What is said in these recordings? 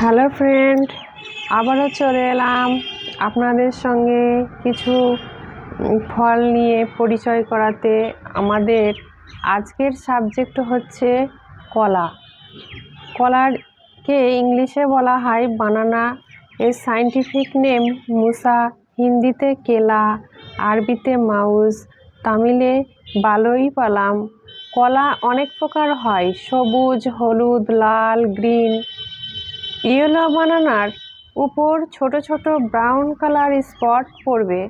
Hello friend, আবারও চলে এলাম আপনাদের সঙ্গে কিছু ফল নিয়ে পরিচয় করাতে। আমাদের আজকের সাবজেক্ট হচ্ছে কলা। কলারকে ইংলিশে বলা হয় বানানা, এর সায়েন্টিফিক নেম মুসা, হিন্দিতে কেলা, আরবিতে মাউস, তামিলে বালোই পালাম। কলা অনেক প্রকার হয়, সবুজ, হলুদ, লাল, গ্রিন। ইয়েলো বানানার উপর ছোট ছোট ব্রাউন কালার স্পট পড়বে,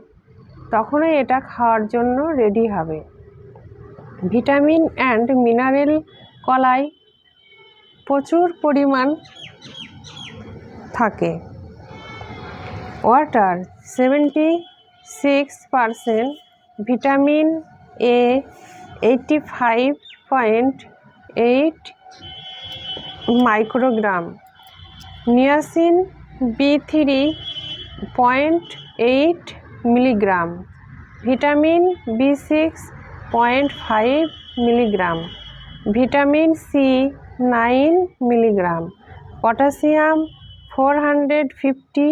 তখনই এটা খাওয়ার জন্য রেডি হবে। ভিটামিন অ্যান্ড মিনারেল কলায় প্রচুর পরিমাণ থাকে। Water 76%, vitamin A 85.8 microgram, niacin B3.8 milligram, vitamin B6.5 milligram, vitamin C 9 milligram, potassium 450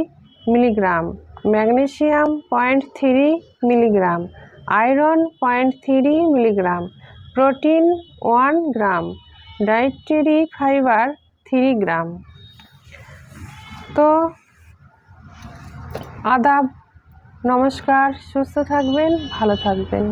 milligram, magnesium 0.3 milligram, iron 0.3 milligram, protein 1 gram, dietary fibre 3 gram. তো আদাব, নমস্কার, সুস্থ থাকবেন, ভালো থাকবেন।